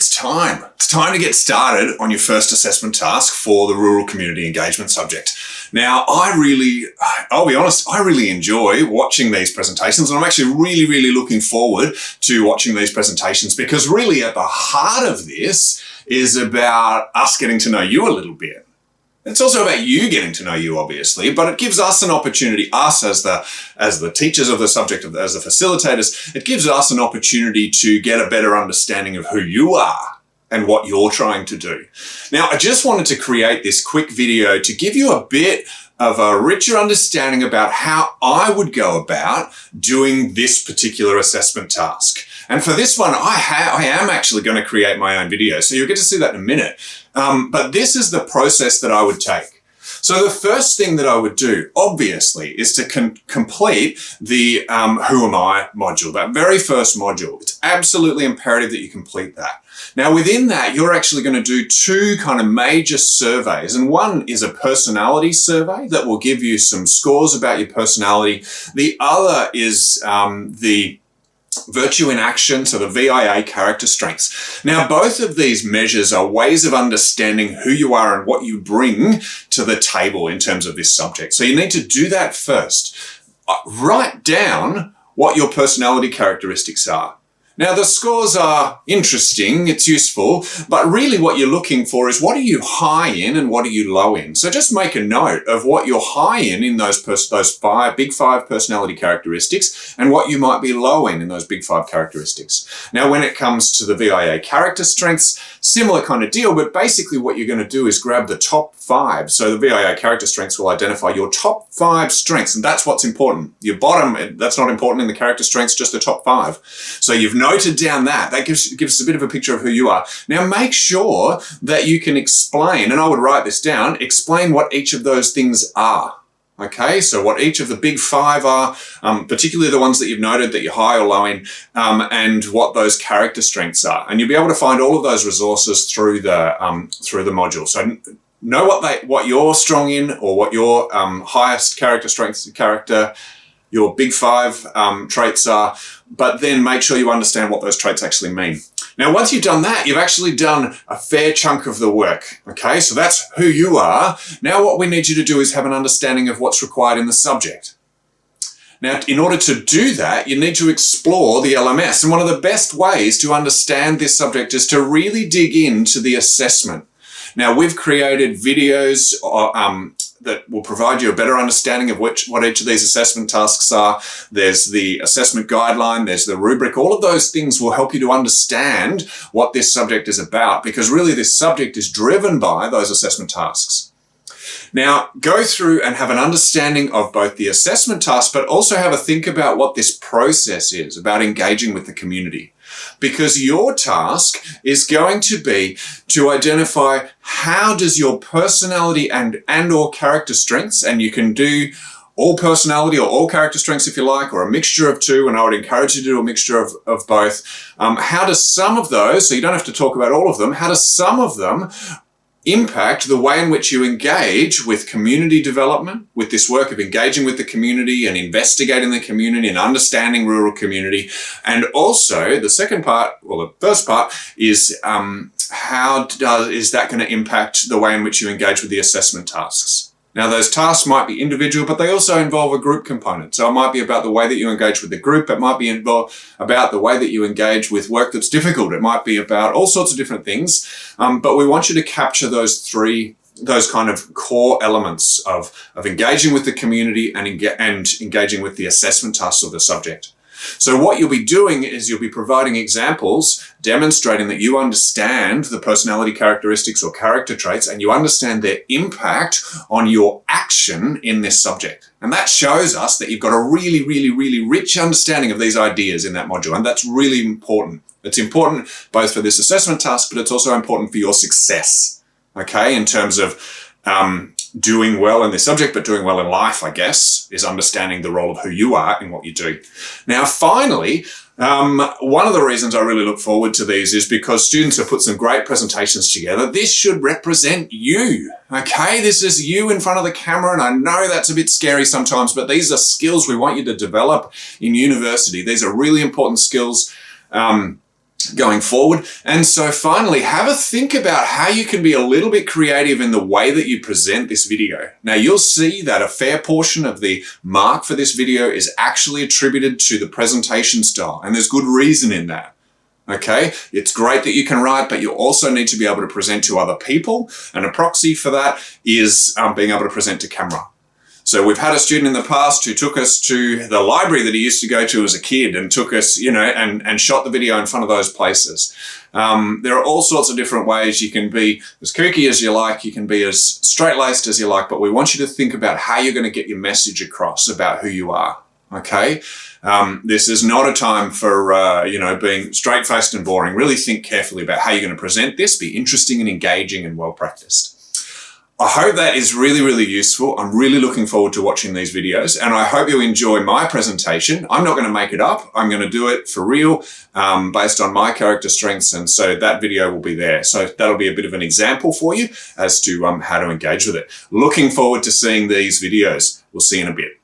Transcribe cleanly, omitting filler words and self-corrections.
it's time. It's time to get started on your first assessment task for the rural community engagement subject. Now, I'll be honest, I really enjoy watching these presentations, and I'm actually really looking forward to watching these presentations, because really at the heart of this is about us getting to know you a little bit. It's also about you getting to know you, obviously, but it gives us an opportunity, us as the teachers of the subject, as the facilitators, it gives us an opportunity to get a better understanding of who you are and what you're trying to do. Now, I just wanted to create this quick video to give you a bit of a richer understanding about how I would go about doing this particular assessment task. And for this one, I am actually going to create my own video, so you'll get to see that in a minute. But this is the process that I would take. So the first thing that I would do, obviously, is to complete the Who Am I module, that very first module. It's absolutely imperative that you complete that. Now, within that, you're actually going to do two kind of major surveys. And one is a personality survey that will give you some scores about your personality. The other is the Virtue in Action, so the VIA character strengths. Now, both of these measures are ways of understanding who you are and what you bring to the table in terms of this subject. So you need to do that first. Write down what your personality characteristics are. Now, the scores are interesting, it's useful, but really what you're looking for is what are you high in and what are you low in. So just make a note of what you're high in those big five personality characteristics and what you might be low in those big five characteristics. Now, when it comes to the VIA character strengths, similar kind of deal, but basically what you're going to do is grab the top five. So the VIA character strengths will identify your top five strengths, and that's what's important. Your bottom, that's not important in the character strengths, just the top five. So you've noted down that gives us a bit of a picture of who you are. Now make sure that you can explain, and I would write this down, explain what each of those things are. Okay, so what each of the big five are, particularly the ones that you've noted that you're high or low in, and what those character strengths are. And you'll be able to find all of those resources through the module. So know what you're strong in, or what your highest character strengths, your big five traits are, but then make sure you understand what those traits actually mean. Now, once you've done that, you've actually done a fair chunk of the work. Okay, so that's who you are. Now, what we need you to do is have an understanding of what's required in the subject. Now, in order to do that, you need to explore the LMS. And one of the best ways to understand this subject is to really dig into the assessment. Now, we've created videos that will provide you a better understanding of what each of these assessment tasks are. There's the assessment guideline, there's the rubric. All of those things will help you to understand what this subject is about, because really this subject is driven by those assessment tasks. Now, go through and have an understanding of both the assessment task, but also have a think about what this process is about engaging with the community. Because your task is going to be to identify how does your personality and or character strengths, and you can do all personality or all character strengths if you like, or a mixture of two, and I would encourage you to do a mixture of both. How does some of those, so you don't have to talk about all of them, how does some of them impact the way in which you engage with community development, with this work of engaging with the community and investigating the community and understanding rural community. And also the second part, well, the first part is how is that going to impact the way in which you engage with the assessment tasks? Now, those tasks might be individual, but they also involve a group component. So it might be about the way that you engage with the group. It might be about the way that you engage with work that's difficult. It might be about all sorts of different things. But we want you to capture those kind of core elements of engaging with the community and engaging with the assessment tasks of the subject. So what you'll be doing is you'll be providing examples demonstrating that you understand the personality characteristics or character traits and you understand their impact on your action in this subject. And that shows us that you've got a really rich understanding of these ideas in that module. And that's really important. It's important both for this assessment task, but it's also important for your success, okay, in terms of doing well in this subject, but doing well in life, I guess, is understanding the role of who you are in what you do. Now, finally, one of the reasons I really look forward to these is because students have put some great presentations together. This should represent you, okay? This is you in front of the camera, and I know that's a bit scary sometimes, but these are skills we want you to develop in university. These are really important skills. going forward. And so finally, have a think about how you can be a little bit creative in the way that you present this video. Now you'll see that a fair portion of the mark for this video is actually attributed to the presentation style, and there's good reason in that. Okay, it's great that you can write, but you also need to be able to present to other people, and a proxy for that is being able to present to camera. So we've had a student in the past who took us to the library that he used to go to as a kid and took us, and shot the video in front of those places. There are all sorts of different ways. You can be as kooky as you like, you can be as straight-laced as you like, but we want you to think about how you're going to get your message across about who you are, okay? This is not a time for, being straight-faced and boring. Really think carefully about how you're going to present this, be interesting and engaging and well-practiced. I hope that is really, really useful. I'm really looking forward to watching these videos, and I hope you enjoy my presentation. I'm not going to make it up. I'm going to do it for real, based on my character strengths, and so that video will be there. So that'll be a bit of an example for you as to how to engage with it. Looking forward to seeing these videos. We'll see you in a bit.